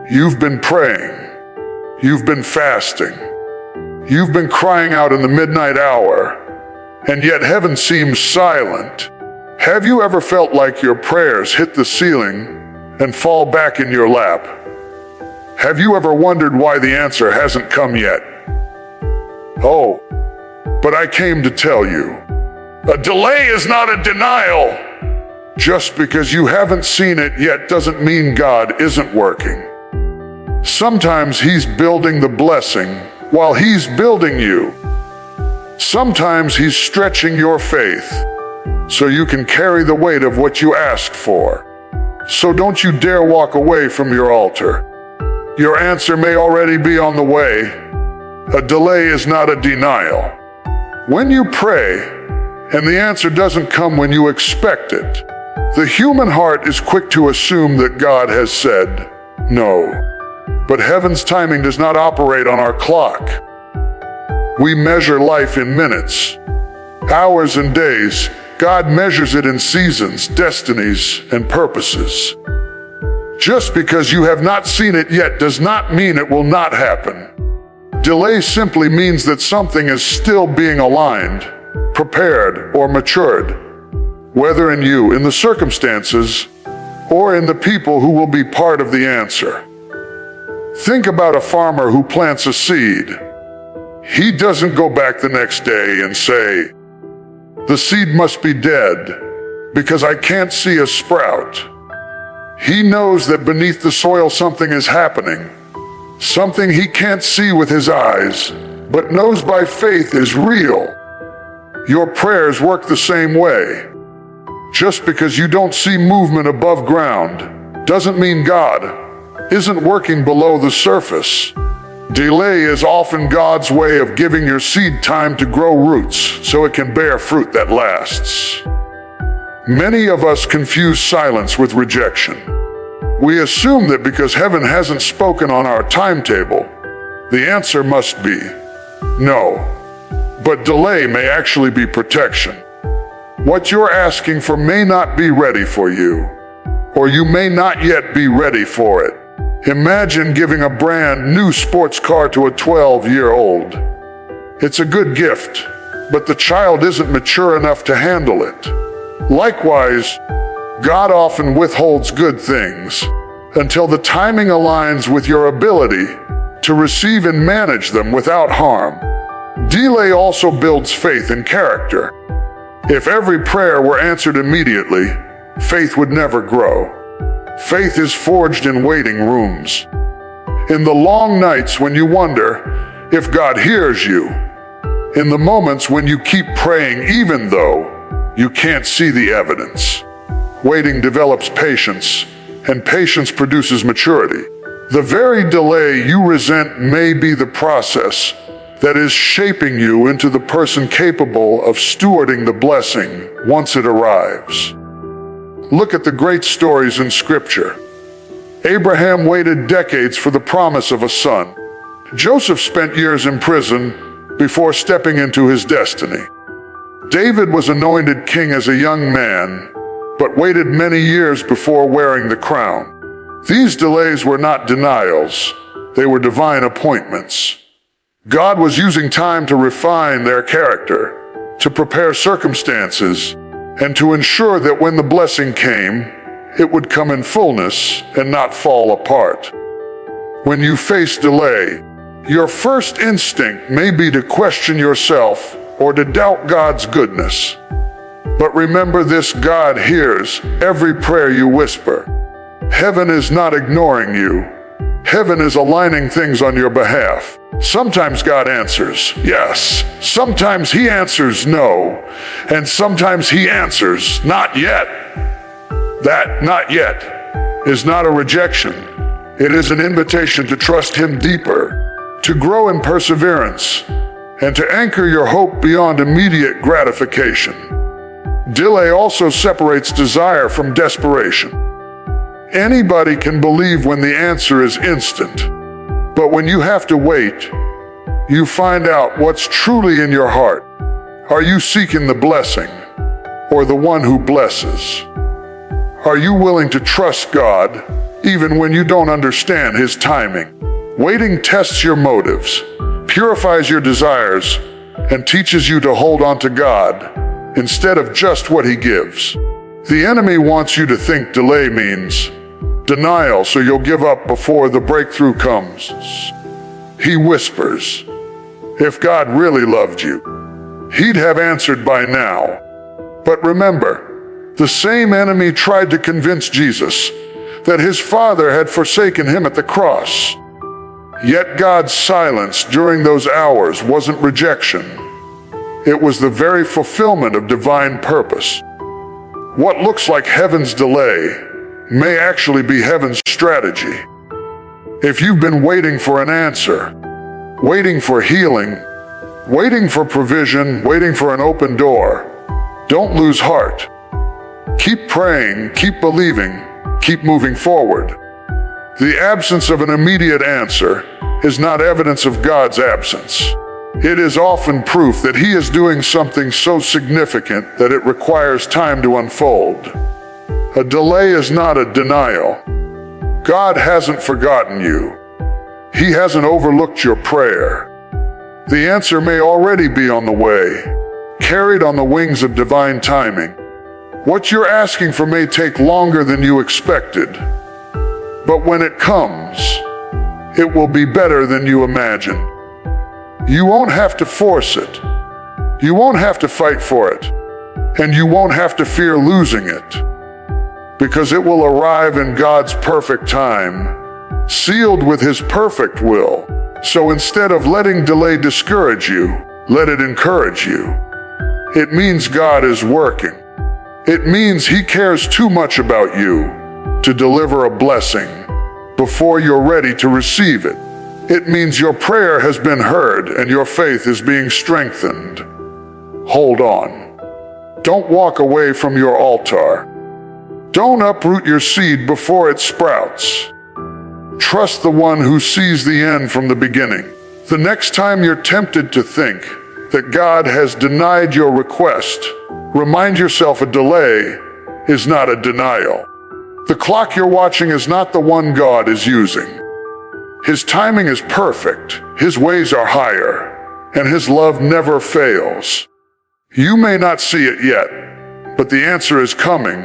You've been praying. You've been fasting. You've been crying out in the midnight hour, and yet heaven seems silent. Have you ever felt like your prayers hit the ceiling and fall back in your lap? Have you ever wondered why the answer hasn't come yet? Oh, but I came to tell you, a delay is not a denial. Just because you haven't seen it yet doesn't mean God isn't working. Sometimes He's building the blessing while He's building you. Sometimes He's stretching your faith so you can carry the weight of what you asked for. So don't you dare walk away from your altar. Your answer may already be on the way. A delay is not a denial. When you pray and the answer doesn't come when you expect it, the human heart is quick to assume that God has said no. But heaven's timing does not operate on our clock. We measure life in minutes, hours and days. God measures it in seasons, destinies, and purposes. Just because you have not seen it yet does not mean it will not happen. Delay simply means that something is still being aligned, prepared, or matured, whether in you, in the circumstances, or in the people who will be part of the answer. Think about a farmer who plants a seed. He doesn't go back the next day and say, "The seed must be dead because I can't see a sprout." He knows that beneath the soil something is happening, something he can't see with his eyes, but knows by faith is real. Your prayers work the same way. Just because you don't see movement above ground doesn't mean God isn't working below the surface. Delay is often God's way of giving your seed time to grow roots so it can bear fruit that lasts. Many of us confuse silence with rejection. We assume that because heaven hasn't spoken on our timetable, the answer must be no. But delay may actually be protection. What you're asking for may not be ready for you, or you may not yet be ready for it. Imagine giving a brand new sports car to a 12-year-old. It's a good gift, but the child isn't mature enough to handle it. Likewise, God often withholds good things until the timing aligns with your ability to receive and manage them without harm. Delay also builds faith and character. If every prayer were answered immediately, faith would never grow. Faith is forged in waiting rooms. In the long nights when you wonder if God hears you, in the moments when you keep praying even though you can't see the evidence. Waiting develops patience, and patience produces maturity. The very delay you resent may be the process that is shaping you into the person capable of stewarding the blessing once it arrives. Look at the great stories in Scripture. Abraham waited decades for the promise of a son. Joseph spent years in prison before stepping into his destiny. David was anointed king as a young man, but waited many years before wearing the crown. These delays were not denials, they were divine appointments. God was using time to refine their character, to prepare circumstances, and to ensure that when the blessing came, it would come in fullness and not fall apart. When you face delay, your first instinct may be to question yourself or to doubt God's goodness. But remember this: God hears every prayer you whisper. Heaven is not ignoring you. Heaven is aligning things on your behalf. Sometimes God answers yes, sometimes He answers no, and sometimes He answers not yet. That "not yet" is not a rejection. It is an invitation to trust Him deeper, to grow in perseverance, and to anchor your hope beyond immediate gratification. Delay also separates desire from desperation. Anybody can believe when the answer is instant, but when you have to wait, you find out what's truly in your heart. Are you seeking the blessing or the one who blesses? Are you willing to trust God even when you don't understand His timing. Waiting tests your motives, purifies your desires, and teaches you to hold on to God instead of just what He gives. The enemy wants you to think delay means denial, so you'll give up before the breakthrough comes. He whispers, if God really loved you, He'd have answered by now. But remember, the same enemy tried to convince Jesus that His Father had forsaken Him at the cross. Yet God's silence during those hours wasn't rejection. It was the very fulfillment of divine purpose. What looks like heaven's delay may actually be heaven's strategy. If you've been waiting for an answer, waiting for healing, waiting for provision, waiting for an open door, don't lose heart. Keep praying, keep believing, keep moving forward. The absence of an immediate answer is not evidence of God's absence. It is often proof that He is doing something so significant that it requires time to unfold. A delay is not a denial. God hasn't forgotten you. He hasn't overlooked your prayer. The answer may already be on the way, carried on the wings of divine timing. What you're asking for may take longer than you expected, but when it comes, it will be better than you imagine. You won't have to force it. You won't have to fight for it. And you won't have to fear losing it, because it will arrive in God's perfect time, sealed with His perfect will. So instead of letting delay discourage you, let it encourage you. It means God is working. It means He cares too much about you to deliver a blessing before you're ready to receive it. It means your prayer has been heard and your faith is being strengthened. Hold on. Don't walk away from your altar. Don't uproot your seed before it sprouts. Trust the one who sees the end from the beginning. The next time you're tempted to think that God has denied your request, remind yourself a delay is not a denial. The clock you're watching is not the one God is using. His timing is perfect, His ways are higher, and His love never fails. You may not see it yet, but the answer is coming.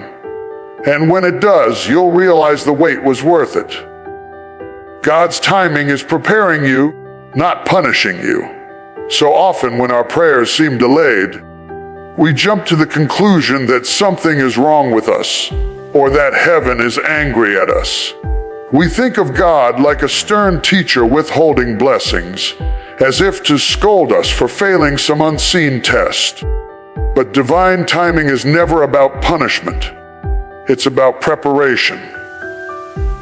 And when it does, you'll realize the wait was worth it. God's timing is preparing you, not punishing you. So often when our prayers seem delayed, we jump to the conclusion that something is wrong with us, or that heaven is angry at us. We think of God like a stern teacher withholding blessings, as if to scold us for failing some unseen test. But divine timing is never about punishment. It's about preparation.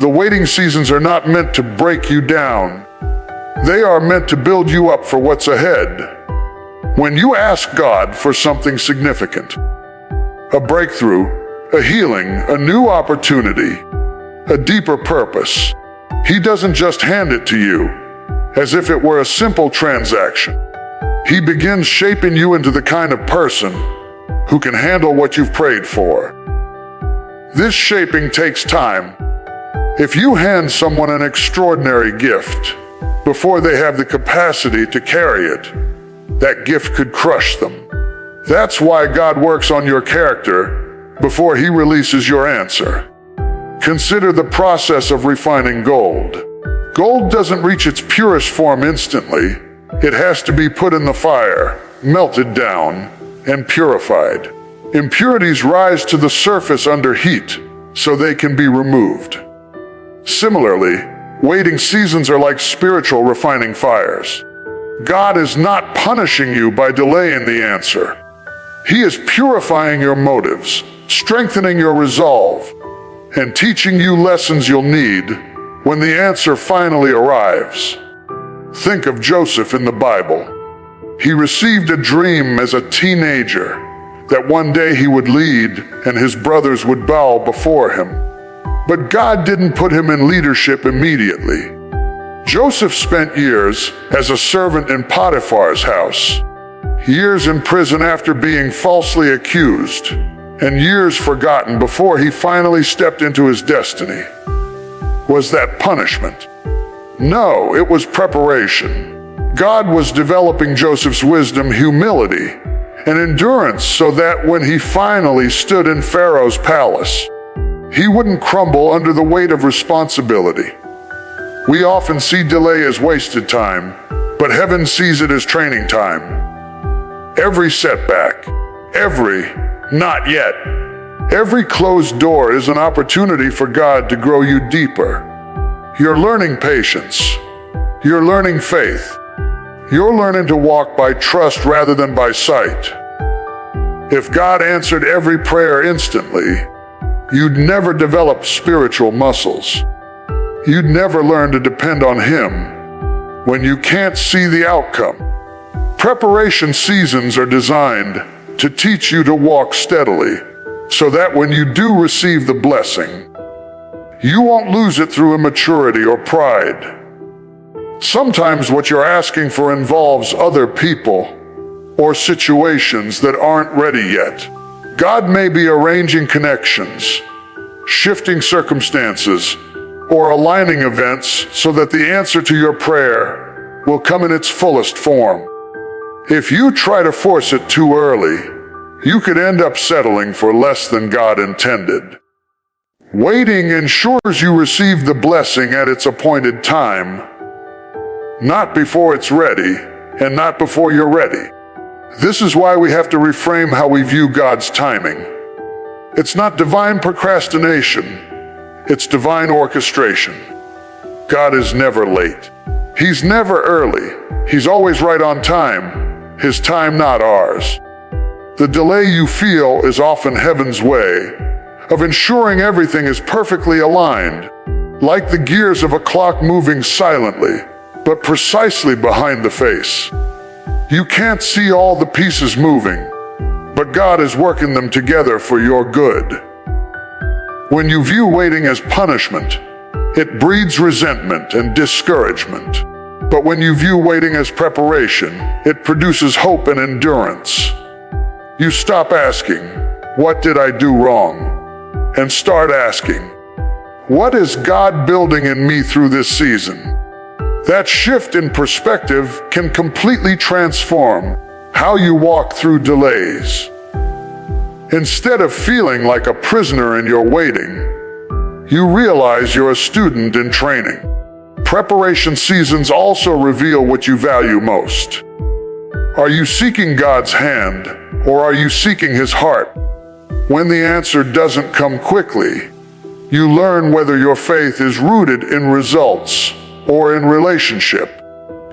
The waiting seasons are not meant to break you down. They are meant to build you up for what's ahead. When you ask God for something significant, a breakthrough, a healing, a new opportunity, a deeper purpose, He doesn't just hand it to you as if it were a simple transaction. He begins shaping you into the kind of person who can handle what you've prayed for. This shaping takes time. If you hand someone an extraordinary gift before they have the capacity to carry it, that gift could crush them. That's why God works on your character before He releases your answer. Consider the process of refining gold. Gold doesn't reach its purest form instantly. It has to be put in the fire, melted down, and purified. Impurities rise to the surface under heat, so they can be removed. Similarly, waiting seasons are like spiritual refining fires. God is not punishing you by delaying the answer. He is purifying your motives, strengthening your resolve, and teaching you lessons you'll need when the answer finally arrives. Think of Joseph in the Bible. He received a dream as a teenager that one day he would lead and his brothers would bow before him. But God didn't put him in leadership immediately. Joseph spent years as a servant in Potiphar's house, years in prison after being falsely accused, and years forgotten before he finally stepped into his destiny. Was that punishment? No, it was preparation. God was developing Joseph's wisdom, humility, and endurance so that when he finally stood in Pharaoh's palace, he wouldn't crumble under the weight of responsibility. We often see delay as wasted time, but heaven sees it as training time. Every setback, every not yet, every closed door is an opportunity for God to grow you deeper. You're learning patience. You're learning faith. You're learning to walk by trust rather than by sight. If God answered every prayer instantly, you'd never develop spiritual muscles. You'd never learn to depend on Him when you can't see the outcome. Preparation seasons are designed to teach you to walk steadily, so that when you do receive the blessing, you won't lose it through immaturity or pride. Sometimes what you're asking for involves other people or situations that aren't ready yet. God may be arranging connections, shifting circumstances, or aligning events so that the answer to your prayer will come in its fullest form. If you try to force it too early, you could end up settling for less than God intended. Waiting ensures you receive the blessing at its appointed time, not before it's ready, and not before you're ready. This is why we have to reframe how we view God's timing. It's not divine procrastination, it's divine orchestration. God is never late. He's never early. He's always right on time. His time, not ours. The delay you feel is often heaven's way of ensuring everything is perfectly aligned, like the gears of a clock moving silently, but precisely behind the face. You can't see all the pieces moving, but God is working them together for your good. When you view waiting as punishment, it breeds resentment and discouragement. But when you view waiting as preparation, it produces hope and endurance. You stop asking, "What did I do wrong?" and start asking, "What is God building in me through this season?" That shift in perspective can completely transform how you walk through delays. Instead of feeling like a prisoner in your waiting, you realize you're a student in training. Preparation seasons also reveal what you value most. Are you seeking God's hand, or are you seeking His heart? When the answer doesn't come quickly, you learn whether your faith is rooted in results or in relationship.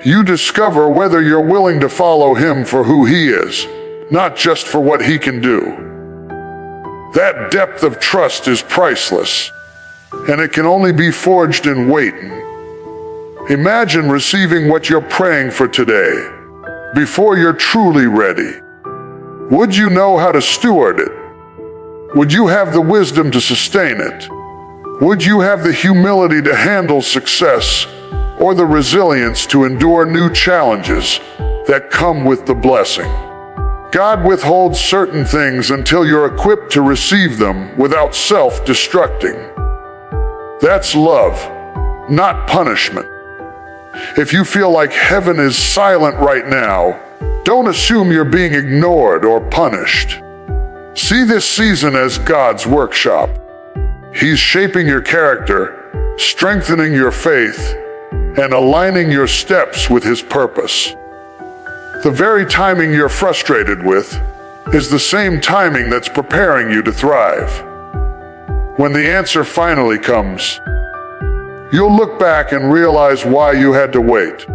You discover whether you're willing to follow Him for who He is, not just for what He can do. That depth of trust is priceless, and it can only be forged in waiting. Imagine receiving what you're praying for today, before you're truly ready. Would you know how to steward it? Would you have the wisdom to sustain it? Would you have the humility to handle success, or the resilience to endure new challenges that come with the blessing? God withholds certain things until you're equipped to receive them without self-destructing. That's love, not punishment. If you feel like heaven is silent right now, don't assume you're being ignored or punished. See this season as God's workshop. He's shaping your character, strengthening your faith, and aligning your steps with His purpose. The very timing you're frustrated with is the same timing that's preparing you to thrive. When the answer finally comes, you'll look back and realize why you had to wait.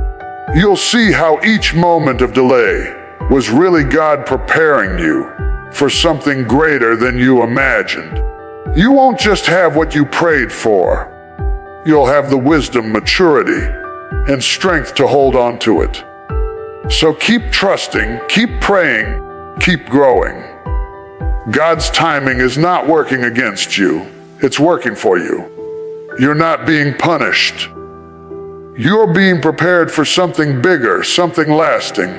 You'll see how each moment of delay was really God preparing you for something greater than you imagined. You won't just have what you prayed for. You'll have the wisdom, maturity, and strength to hold on to it. So keep trusting, keep praying, keep growing. God's timing is not working against you. It's working for you. You're not being punished. You're being prepared for something bigger, something lasting,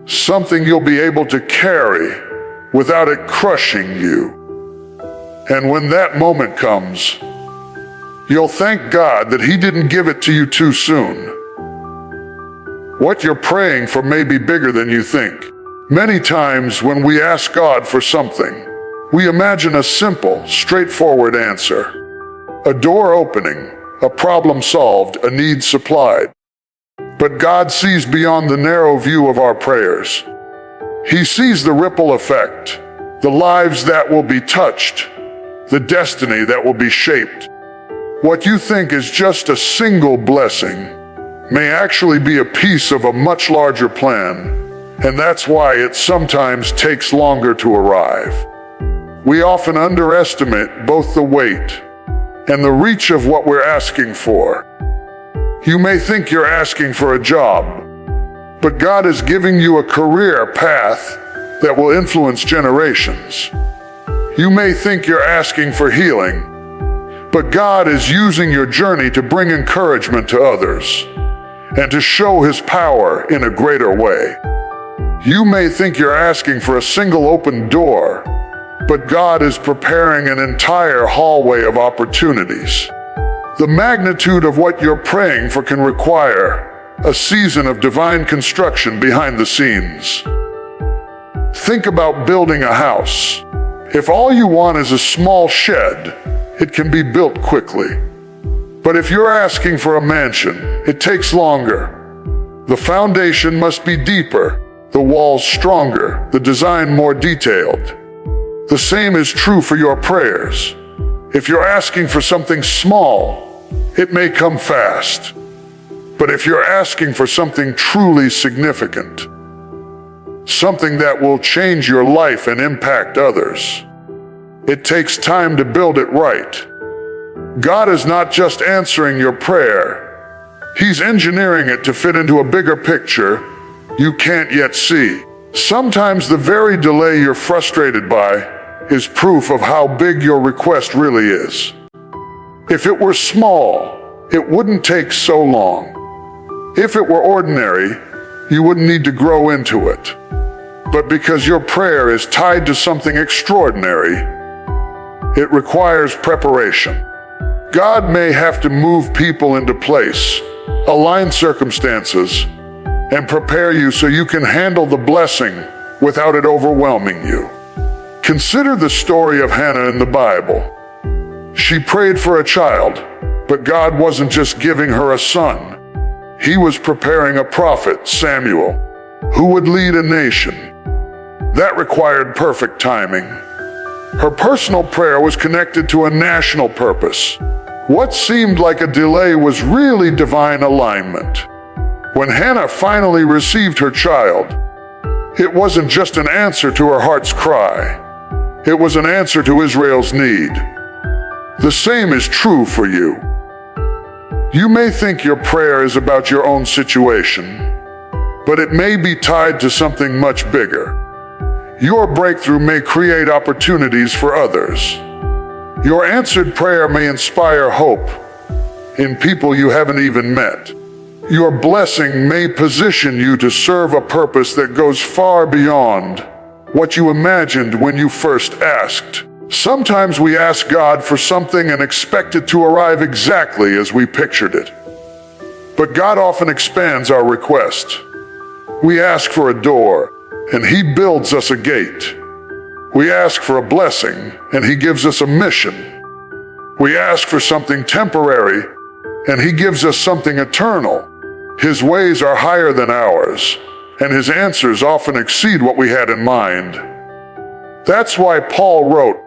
something you'll be able to carry without it crushing you. And when that moment comes, You'll thank God that He didn't give it to you too soon. What you're praying for may be bigger than you think. Many times when we ask God for something, we imagine a simple, straightforward answer. A door opening, a problem solved, a need supplied. But God sees beyond the narrow view of our prayers. He sees the ripple effect, the lives that will be touched, the destiny that will be shaped. What you think is just a single blessing may actually be a piece of a much larger plan, and that's why it sometimes takes longer to arrive. We often underestimate both the weight and the reach of what we're asking for. You may think you're asking for a job, but God is giving you a career path that will influence generations. You may think you're asking for healing, but God is using your journey to bring encouragement to others and to show His power in a greater way. You may think you're asking for a single open door, but God is preparing an entire hallway of opportunities. The magnitude of what you're praying for can require a season of divine construction behind the scenes. Think about building a house. If all you want is a small shed, it can be built quickly. But if you're asking for a mansion, it takes longer. The foundation must be deeper, the walls stronger, the design more detailed. The same is true for your prayers. If you're asking for something small, it may come fast. But if you're asking for something truly significant, something that will change your life and impact others, it takes time to build it right. God is not just answering your prayer, He's engineering it to fit into a bigger picture you can't yet see. Sometimes the very delay you're frustrated by is proof of how big your request really is. If it were small, it wouldn't take so long. If it were ordinary, you wouldn't need to grow into it. But because your prayer is tied to something extraordinary, it requires preparation. God may have to move people into place, align circumstances, and prepare you so you can handle the blessing without it overwhelming you. Consider the story of Hannah in the Bible. She prayed for a child, but God wasn't just giving her a son. He was preparing a prophet, Samuel, who would lead a nation. That required perfect timing. Her personal prayer was connected to a national purpose. What seemed like a delay was really divine alignment. When Hannah finally received her child, it wasn't just an answer to her heart's cry. It was an answer to Israel's need. The same is true for you. You may think your prayer is about your own situation, but it may be tied to something much bigger. Your breakthrough may create opportunities for others. Your answered prayer may inspire hope in people you haven't even met. Your blessing may position you to serve a purpose that goes far beyond what you imagined when you first asked. Sometimes we ask God for something and expect it to arrive exactly as we pictured it. But God often expands our request. We ask for a door, and He builds us a gate. We ask for a blessing, and He gives us a mission. We ask for something temporary, and He gives us something eternal. His ways are higher than ours, and His answers often exceed what we had in mind. That's why Paul wrote,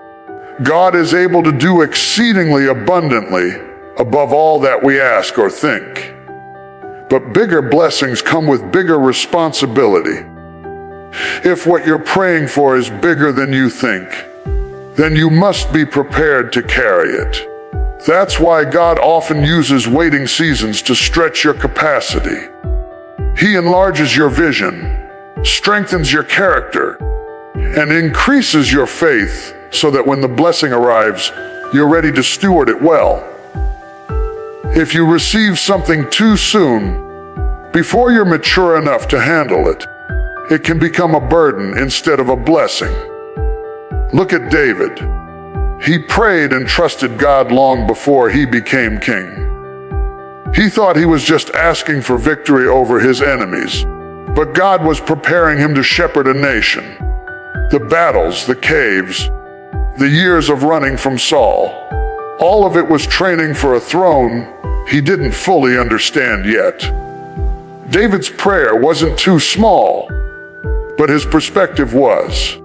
God is able to do exceedingly abundantly above all that we ask or think. But bigger blessings come with bigger responsibility. If what you're praying for is bigger than you think, then you must be prepared to carry it. That's why God often uses waiting seasons to stretch your capacity. He enlarges your vision, strengthens your character, and increases your faith so that when the blessing arrives, you're ready to steward it well. If you receive something too soon, before you're mature enough to handle it, it can become a burden instead of a blessing. Look at David. He prayed and trusted God long before he became king. He thought he was just asking for victory over his enemies, but God was preparing him to shepherd a nation. The battles, the caves, the years of running from Saul, all of it was training for a throne he didn't fully understand yet. David's prayer wasn't too small, but his perspective was.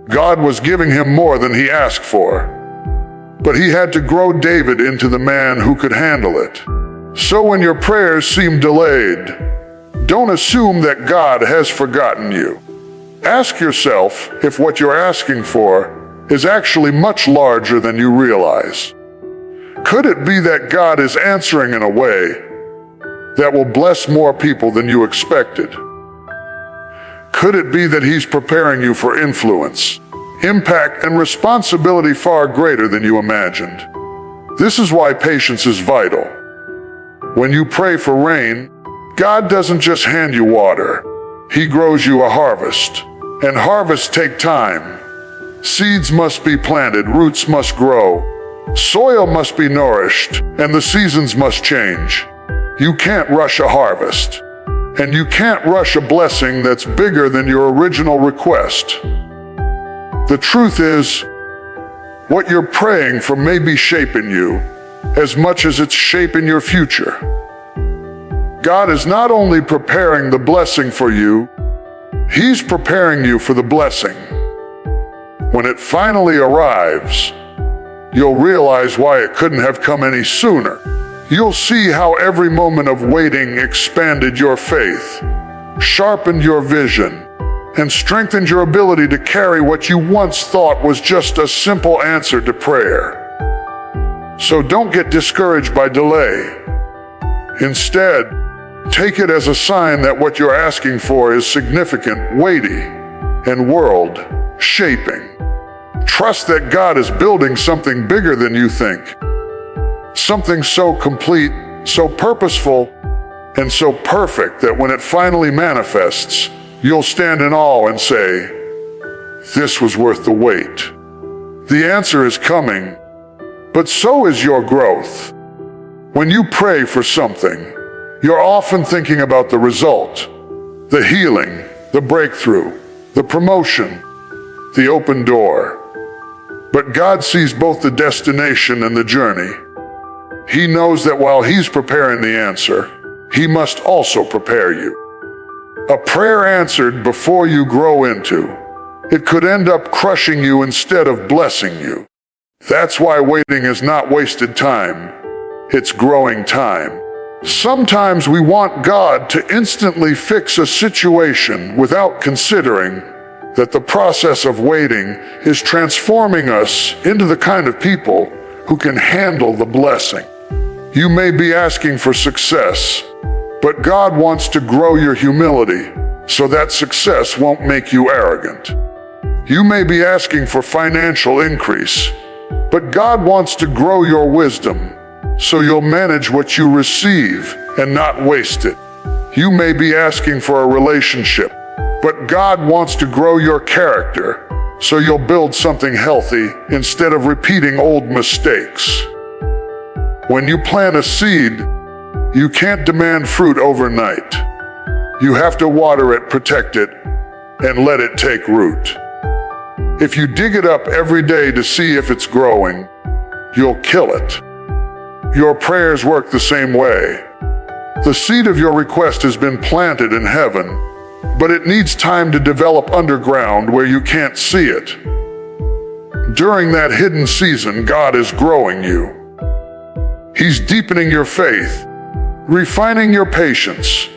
God was giving him more than he asked for, but he had to grow David into the man who could handle it. So when your prayers seem delayed, don't assume that God has forgotten you. Ask yourself if what you're asking for is actually much larger than you realize. Could it be that God is answering in a way that will bless more people than you expected? Could it be that He's preparing you for influence, impact, and responsibility far greater than you imagined? This is why patience is vital. When you pray for rain, God doesn't just hand you water. He grows you a harvest. And harvests take time. Seeds must be planted, roots must grow, soil must be nourished, and the seasons must change. You can't rush a harvest, and you can't rush a blessing that's bigger than your original request. The truth is, what you're praying for may be shaping you as much as it's shaping your future. God is not only preparing the blessing for you, He's preparing you for the blessing. When it finally arrives, you'll realize why it couldn't have come any sooner. You'll see how every moment of waiting expanded your faith, sharpened your vision, and strengthened your ability to carry what you once thought was just a simple answer to prayer. So don't get discouraged by delay. Instead, take it as a sign that what you're asking for is significant, weighty, and world-shaping. Trust that God is building something bigger than you think. Something so complete, so purposeful, and so perfect that when it finally manifests, you'll stand in awe and say, "This was worth the wait." The answer is coming, but so is your growth. When you pray for something, you're often thinking about the result, the healing, the breakthrough, the promotion, the open door. But God sees both the destination and the journey. He knows that while He's preparing the answer, He must also prepare you. A prayer answered before you grow into it could end up crushing you instead of blessing you. That's why waiting is not wasted time. It's growing time. Sometimes we want God to instantly fix a situation without considering that the process of waiting is transforming us into the kind of people who can handle the blessing. You may be asking for success, but God wants to grow your humility so that success won't make you arrogant. You may be asking for financial increase, but God wants to grow your wisdom so you'll manage what you receive and not waste it. You may be asking for a relationship, but God wants to grow your character so you'll build something healthy instead of repeating old mistakes. When you plant a seed, you can't demand fruit overnight. You have to water it, protect it, and let it take root. If you dig it up every day to see if it's growing, you'll kill it. Your prayers work the same way. The seed of your request has been planted in heaven, but it needs time to develop underground where you can't see it. During that hidden season, God is growing you. He's deepening your faith, refining your patience,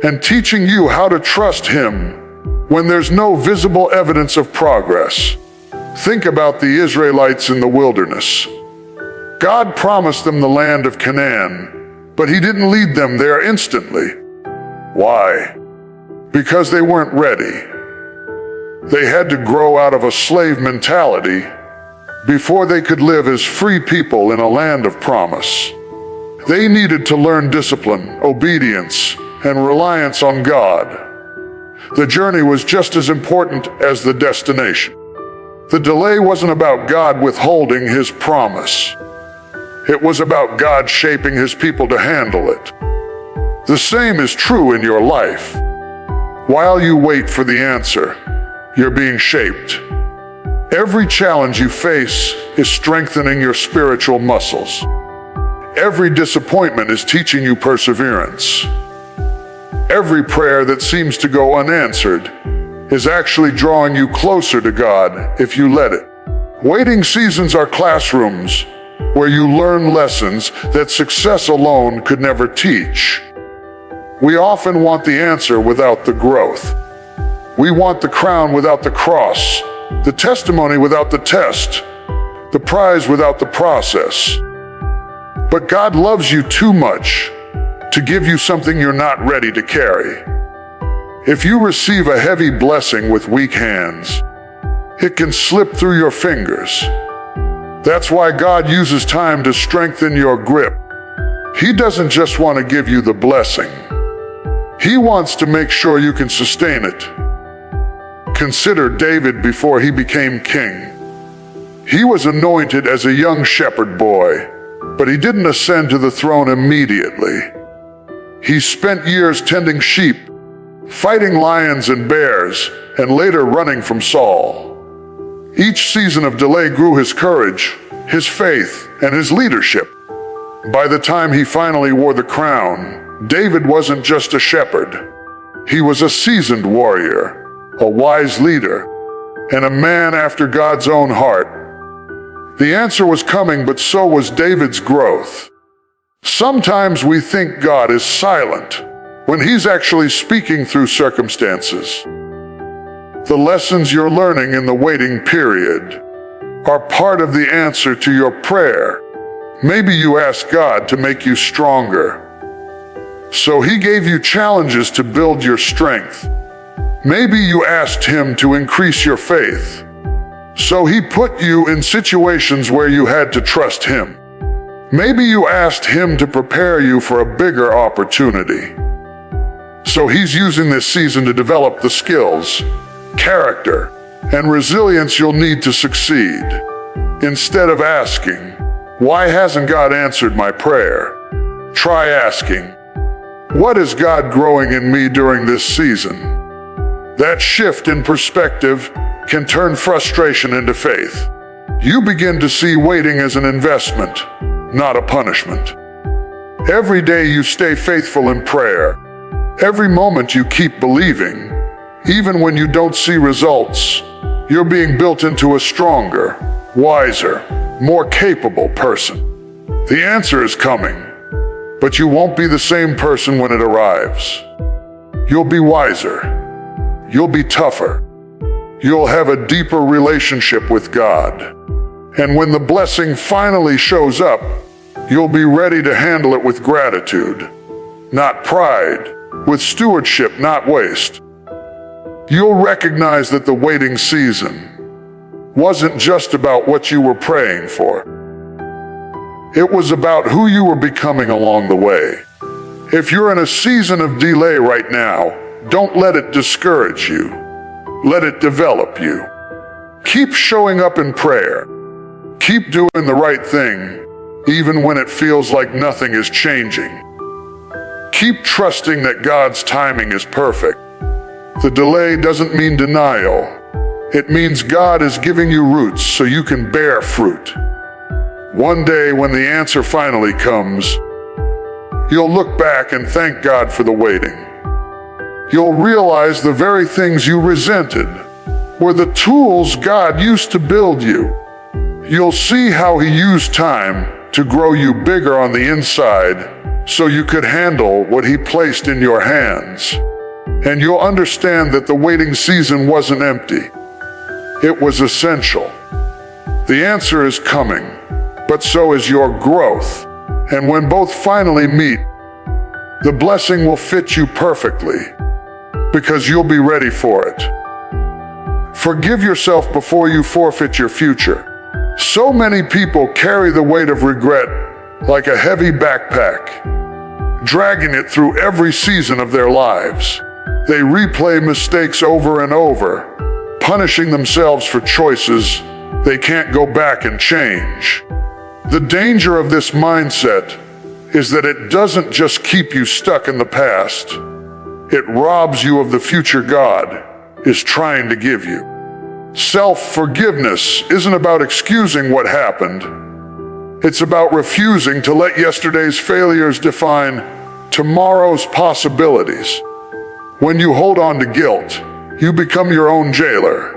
and teaching you how to trust Him when there's no visible evidence of progress. Think about the Israelites in the wilderness. God promised them the land of Canaan, but He didn't lead them there instantly. Why? Because they weren't ready. They had to grow out of a slave mentality before they could live as free people in a land of promise. They needed to learn discipline, obedience, and reliance on God. The journey was just as important as the destination. The delay wasn't about God withholding His promise. It was about God shaping His people to handle it. The same is true in your life. While you wait for the answer, you're being shaped. Every challenge you face is strengthening your spiritual muscles. Every disappointment is teaching you perseverance. Every prayer that seems to go unanswered is actually drawing you closer to God if you let it. Waiting seasons are classrooms where you learn lessons that success alone could never teach. We often want the answer without the growth. We want the crown without the cross, the testimony without the test, the prize without the process. But God loves you too much to give you something you're not ready to carry. If you receive a heavy blessing with weak hands, it can slip through your fingers. That's why God uses time to strengthen your grip. He doesn't just want to give you the blessing. He wants to make sure you can sustain it. Consider David before he became king. He was anointed as a young shepherd boy, but he didn't ascend to the throne immediately. He spent years tending sheep, fighting lions and bears, and later running from Saul. Each season of delay grew his courage, his faith, and his leadership. By the time he finally wore the crown, David wasn't just a shepherd. He was a seasoned warrior, a wise leader, and a man after God's own heart. The answer was coming, but so was David's growth. Sometimes we think God is silent when He's actually speaking through circumstances. The lessons you're learning in the waiting period are part of the answer to your prayer. Maybe you asked God to make you stronger, so He gave you challenges to build your strength. Maybe you asked Him to increase your faith, so He put you in situations where you had to trust Him. Maybe you asked Him to prepare you for a bigger opportunity, so He's using this season to develop the skills, character, and resilience you'll need to succeed. Instead of asking, "Why hasn't God answered my prayer?" try asking, "What is God growing in me during this season?" That shift in perspective can turn frustration into faith. You begin to see waiting as an investment, not a punishment. Every day you stay faithful in prayer. Every moment you keep believing, even when you don't see results, you're being built into a stronger, wiser, more capable person. The answer is coming, but you won't be the same person when it arrives. You'll be wiser. You'll be tougher. You'll have a deeper relationship with God. And when the blessing finally shows up, you'll be ready to handle it with gratitude, not pride, with stewardship, not waste. You'll recognize that the waiting season wasn't just about what you were praying for. It was about who you were becoming along the way. If you're in a season of delay right now, don't let it discourage you. Let it develop you. Keep showing up in prayer. Keep doing the right thing, even when it feels like nothing is changing. Keep trusting that God's timing is perfect. The delay doesn't mean denial. It means God is giving you roots so you can bear fruit. One day when the answer finally comes, you'll look back and thank God for the waiting. You'll realize the very things you resented were the tools God used to build you. You'll see how He used time to grow you bigger on the inside so you could handle what He placed in your hands. And you'll understand that the waiting season wasn't empty. It was essential. The answer is coming, but so is your growth. And when both finally meet, the blessing will fit you perfectly, because you'll be ready for it. Forgive yourself before you forfeit your future. So many people carry the weight of regret like a heavy backpack, dragging it through every season of their lives. They replay mistakes over and over, punishing themselves for choices they can't go back and change. The danger of this mindset is that it doesn't just keep you stuck in the past, it robs you of the future God is trying to give you. Self-forgiveness isn't about excusing what happened. It's about refusing to let yesterday's failures define tomorrow's possibilities. When you hold on to guilt, you become your own jailer.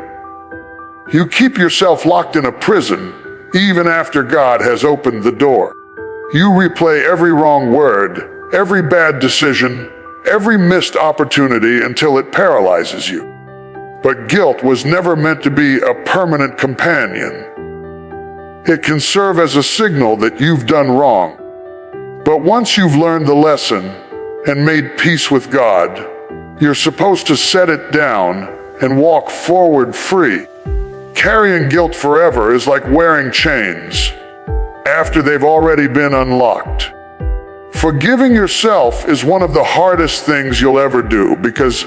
You keep yourself locked in a prison even after God has opened the door. You replay every wrong word, every bad decision, every missed opportunity until it paralyzes you. But guilt was never meant to be a permanent companion. It can serve as a signal that you've done wrong. But once you've learned the lesson and made peace with God, you're supposed to set it down and walk forward free. Carrying guilt forever is like wearing chains after they've already been unlocked. Forgiving yourself is one of the hardest things you'll ever do because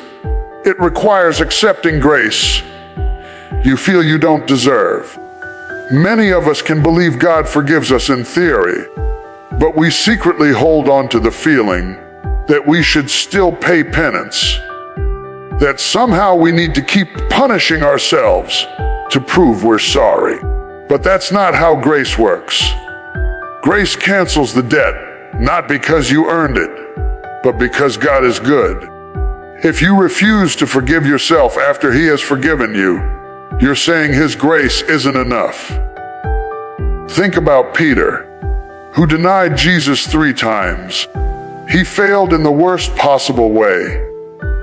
it requires accepting grace you feel you don't deserve. Many of us can believe God forgives us in theory, but we secretly hold on to the feeling that we should still pay penance, that somehow we need to keep punishing ourselves to prove we're sorry. But that's not how grace works. Grace cancels the debt, not because you earned it, but because God is good. If you refuse to forgive yourself after He has forgiven you, you're saying His grace isn't enough. Think about Peter, who denied Jesus 3 times. He failed in the worst possible way,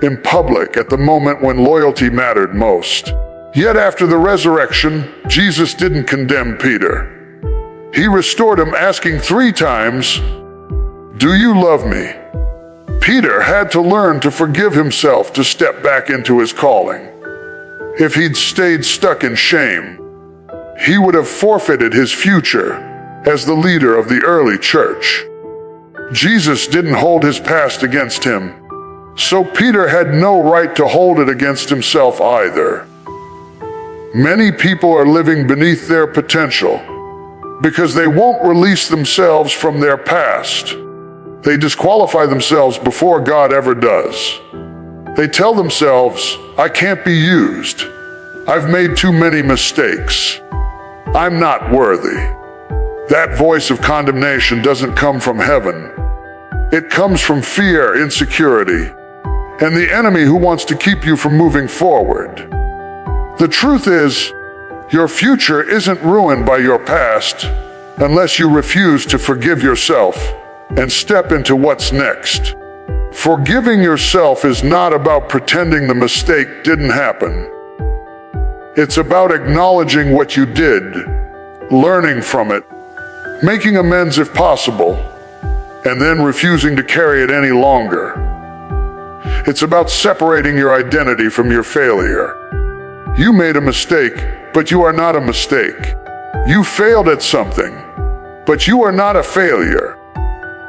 in public at the moment when loyalty mattered most. Yet after the resurrection, Jesus didn't condemn Peter. He restored him, asking 3 times, "Do you love me?" Peter had to learn to forgive himself to step back into his calling. If he'd stayed stuck in shame, he would have forfeited his future as the leader of the early church. Jesus didn't hold his past against him, so Peter had no right to hold it against himself either. Many people are living beneath their potential because they won't release themselves from their past. They disqualify themselves before God ever does. They tell themselves, "I can't be used. I've made too many mistakes. I'm not worthy." That voice of condemnation doesn't come from heaven. It comes from fear, insecurity, and the enemy who wants to keep you from moving forward. The truth is, your future isn't ruined by your past unless you refuse to forgive yourself and step into what's next. Forgiving yourself is not about pretending the mistake didn't happen. It's about acknowledging what you did, learning from it, making amends if possible, and then refusing to carry it any longer. It's about separating your identity from your failure. You made a mistake, but you are not a mistake. You failed at something, but you are not a failure.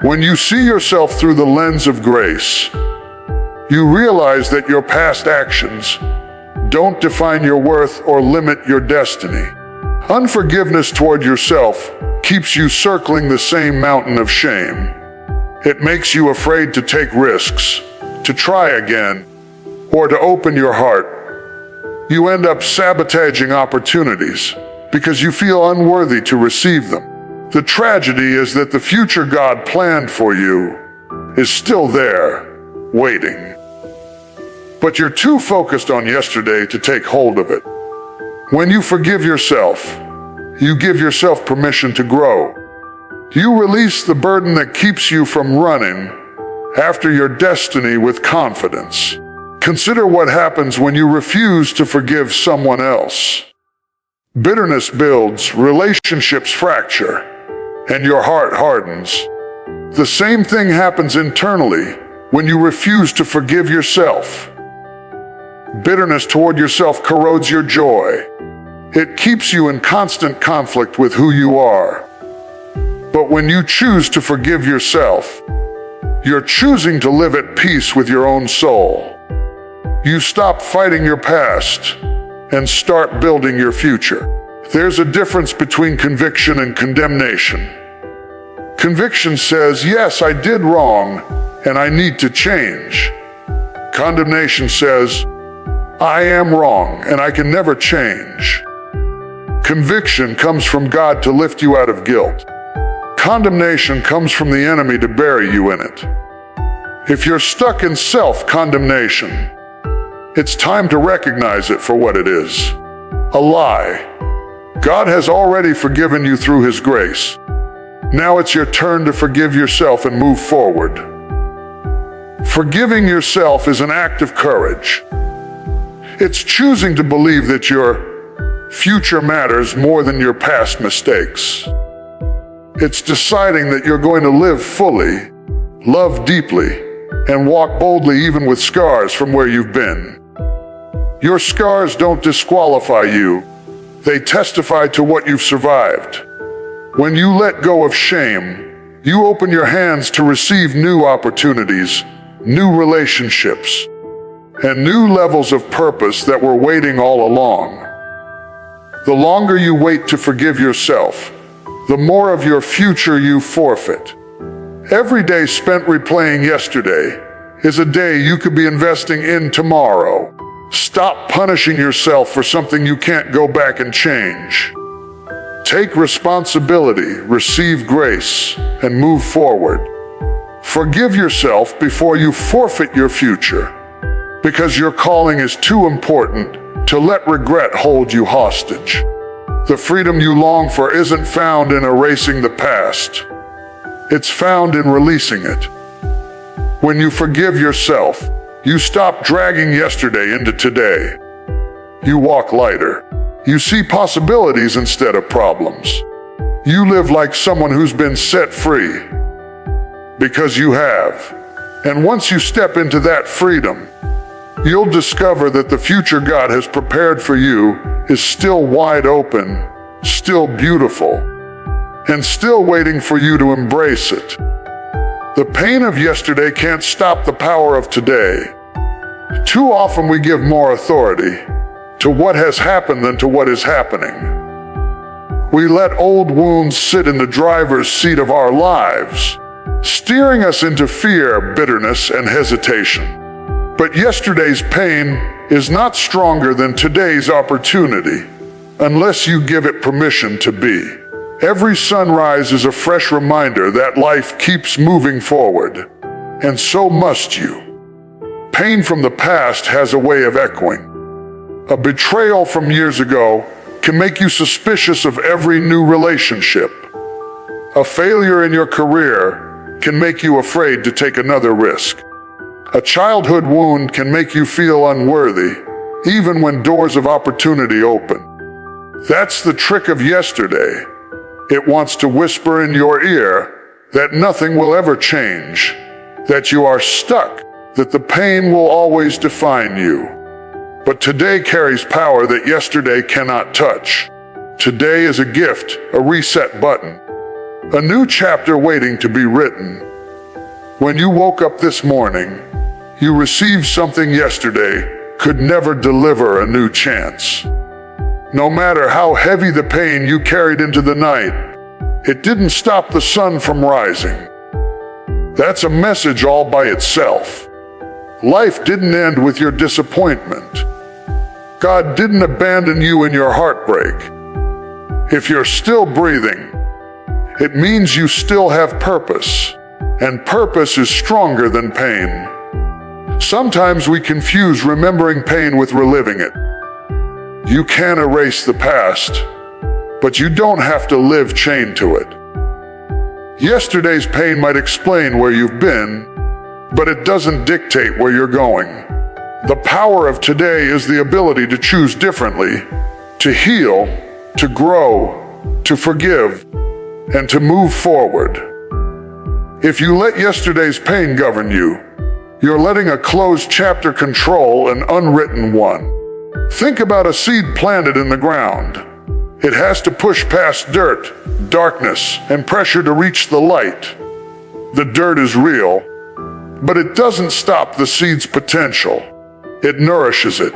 When you see yourself through the lens of grace, you realize that your past actions don't define your worth or limit your destiny. Unforgiveness toward yourself keeps you circling the same mountain of shame. It makes you afraid to take risks, to try again, or to open your heart. You end up sabotaging opportunities because you feel unworthy to receive them. The tragedy is that the future God planned for you is still there, waiting. But you're too focused on yesterday to take hold of it. When you forgive yourself, you give yourself permission to grow. You release the burden that keeps you from running after your destiny with confidence. Consider what happens when you refuse to forgive someone else. Bitterness builds, relationships fracture, and your heart hardens. The same thing happens internally when you refuse to forgive yourself. Bitterness toward yourself corrodes your joy. It keeps you in constant conflict with who you are. But when you choose to forgive yourself, you're choosing to live at peace with your own soul. You stop fighting your past and start building your future. There's a difference between conviction and condemnation. Conviction says, yes, I did wrong, and I need to change. Condemnation says, I am wrong, and I can never change. Conviction comes from God to lift you out of guilt. Condemnation comes from the enemy to bury you in it. If you're stuck in self-condemnation, it's time to recognize it for what it is: a lie. God has already forgiven you through His grace. Now it's your turn to forgive yourself and move forward. Forgiving yourself is an act of courage. It's choosing to believe that your future matters more than your past mistakes. It's deciding that you're going to live fully, love deeply, and walk boldly even with scars from where you've been. Your scars don't disqualify you. They testify to what you've survived. When you let go of shame, you open your hands to receive new opportunities, new relationships, and new levels of purpose that were waiting all along. The longer you wait to forgive yourself, the more of your future you forfeit. Every day spent replaying yesterday is a day you could be investing in tomorrow. Stop punishing yourself for something you can't go back and change. Take responsibility, receive grace, and move forward. Forgive yourself before you forfeit your future, because your calling is too important to let regret hold you hostage. The freedom you long for isn't found in erasing the past. It's found in releasing it. When you forgive yourself, you stop dragging yesterday into today. You walk lighter. You see possibilities instead of problems. You live like someone who's been set free. Because you have. And once you step into that freedom, you'll discover that the future God has prepared for you is still wide open, still beautiful, and still waiting for you to embrace it. The pain of yesterday can't stop the power of today. Too often we give more authority to what has happened than to what is happening. We let old wounds sit in the driver's seat of our lives, steering us into fear, bitterness, and hesitation. But yesterday's pain is not stronger than today's opportunity, unless you give it permission to be. Every sunrise is a fresh reminder that life keeps moving forward, and so must you. Pain from the past has a way of echoing. A betrayal from years ago can make you suspicious of every new relationship. A failure in your career can make you afraid to take another risk. A childhood wound can make you feel unworthy, even when doors of opportunity open. That's the trick of yesterday. It wants to whisper in your ear that nothing will ever change, that you are stuck, that the pain will always define you. But today carries power that yesterday cannot touch. Today is a gift, a reset button, a new chapter waiting to be written. When you woke up this morning, you received something yesterday could never deliver a new chance. No matter how heavy the pain you carried into the night, it didn't stop the sun from rising. That's a message all by itself. Life didn't end with your disappointment. God didn't abandon you in your heartbreak. If you're still breathing, it means you still have purpose, and purpose is stronger than pain. Sometimes we confuse remembering pain with reliving it. You can erase the past, but you don't have to live chained to it. Yesterday's pain might explain where you've been, but it doesn't dictate where you're going. The power of today is the ability to choose differently, to heal, to grow, to forgive, and to move forward. If you let yesterday's pain govern you, you're letting a closed chapter control an unwritten one. Think about a seed planted in the ground. It has to push past dirt, darkness, and pressure to reach the light. The dirt is real, but it doesn't stop the seed's potential. It nourishes it.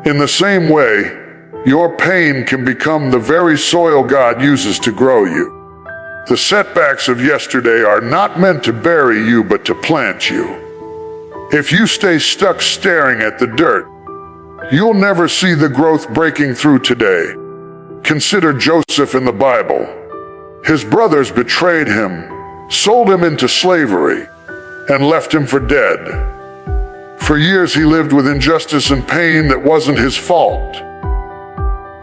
In the same way, Your pain can become the very soil God uses to grow you. The setbacks of yesterday are not meant to bury you, but to plant you. If you stay stuck staring at the dirt, you'll never see the growth breaking through today. Consider Joseph in the Bible. His brothers betrayed him, sold him into slavery, and left him for dead. For years he lived with injustice and pain that wasn't his fault.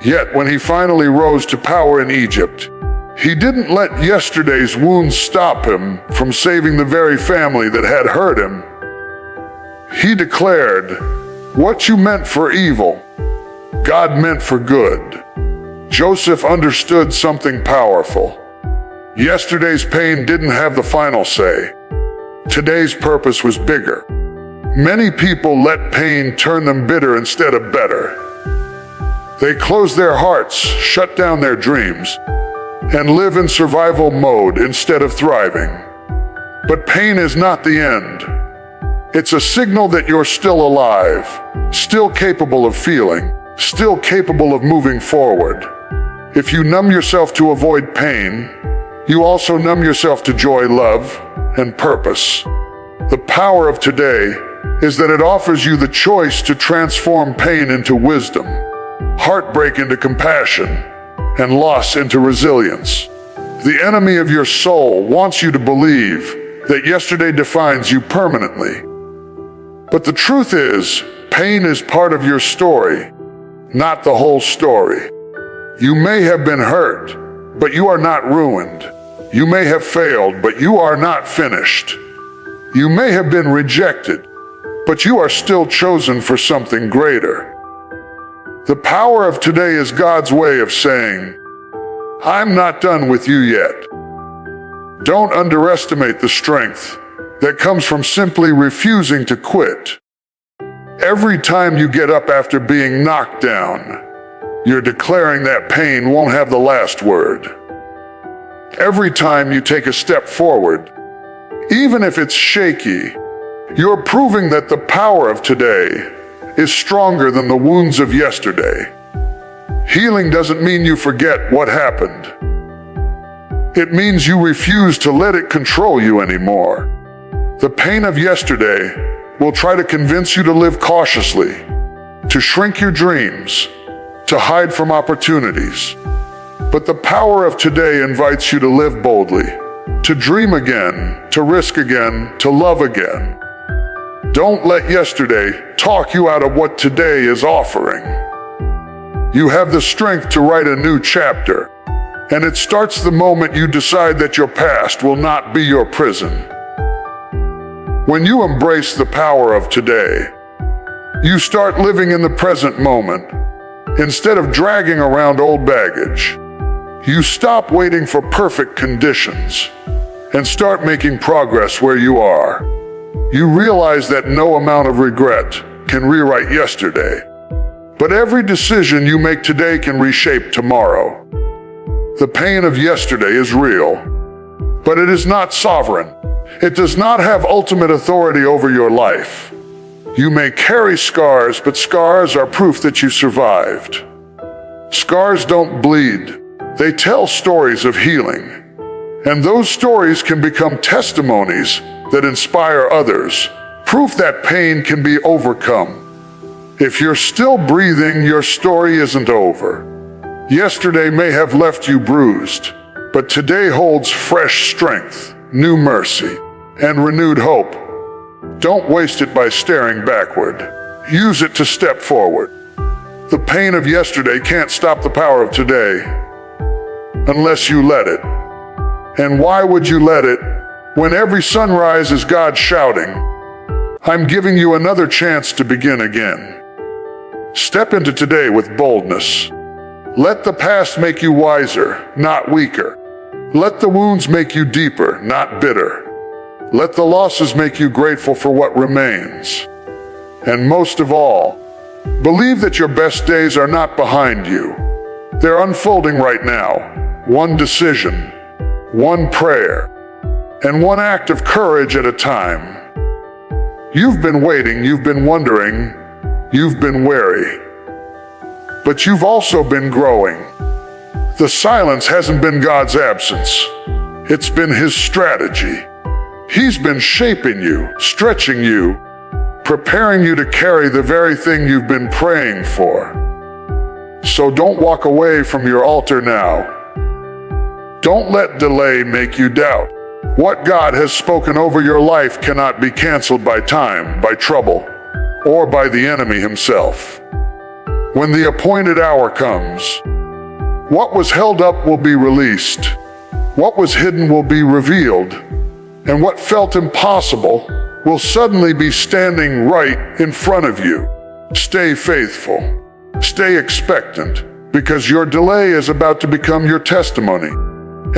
Yet when he finally rose to power in Egypt, he didn't let yesterday's wounds stop him from saving the very family that had hurt him. He declared, "What you meant for evil, God meant for good." Joseph understood something powerful. Yesterday's pain didn't have the final say. Today's purpose was bigger. Many people let pain turn them bitter instead of better. They close their hearts, shut down their dreams, and live in survival mode instead of thriving. But pain is not the end. It's a signal that you're still alive, still capable of feeling, still capable of moving forward. If you numb yourself to avoid pain, you also numb yourself to joy, love, and purpose. The power of today is that it offers you the choice to transform pain into wisdom, heartbreak into compassion, and loss into resilience. The enemy of your soul wants you to believe that yesterday defines you permanently. But the truth is, pain is part of your story, not the whole story. You may have been hurt, but you are not ruined. You may have failed, but you are not finished. You may have been rejected, but you are still chosen for something greater. The power of today is God's way of saying, "I'm not done with you yet." Don't underestimate the strength that comes from simply refusing to quit. Every time you get up after being knocked down, you're declaring that pain won't have the last word. Every time you take a step forward, even if it's shaky, you're proving that the power of today is stronger than the wounds of yesterday. Healing doesn't mean you forget what happened. It means you refuse to let it control you anymore. The pain of yesterday will try to convince you to live cautiously, to shrink your dreams, to hide from opportunities. But the power of today invites you to live boldly, to dream again, to risk again, to love again. Don't let yesterday talk you out of what today is offering. You have the strength to write a new chapter, and it starts the moment you decide that your past will not be your prison. When you embrace the power of today, you start living in the present moment instead of dragging around old baggage. You stop waiting for perfect conditions and start making progress where you are. You realize that no amount of regret can rewrite yesterday, but every decision you make today can reshape tomorrow. The pain of yesterday is real, but it is not sovereign. It does not have ultimate authority over your life. You may carry scars, but scars are proof that you survived. Scars don't bleed. They tell stories of healing. And those stories can become testimonies that inspire others, proof that pain can be overcome. If you're still breathing, your story isn't over. Yesterday may have left you bruised, but today holds fresh strength, new mercy, and renewed hope. Don't waste it by staring backward. Use it to step forward. The pain of yesterday can't stop the power of today unless you let it. And why would you let it when every sunrise is God shouting, "I'm giving you another chance to begin again"? Step into today with boldness. Let the past make you wiser, not weaker. Let the wounds make you deeper, not bitter. Let the losses make you grateful for what remains. And most of all, believe that your best days are not behind you. They're unfolding right now. One decision, one prayer, and one act of courage at a time. You've been waiting, you've been wondering, you've been wary. but you've also been growing. The silence hasn't been God's absence. It's been His strategy. He's been shaping you, stretching you, preparing you to carry the very thing you've been praying for. So don't walk away from your altar now. Don't let delay make you doubt. What God has spoken over your life cannot be canceled by time, by trouble, or by the enemy himself. When the appointed hour comes, what was held up will be released. What was hidden will be revealed. And what felt impossible will suddenly be standing right in front of you. Stay faithful. Stay expectant, because your delay is about to become your testimony.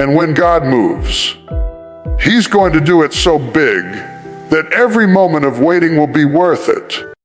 And when God moves, He's going to do it so big that every moment of waiting will be worth it.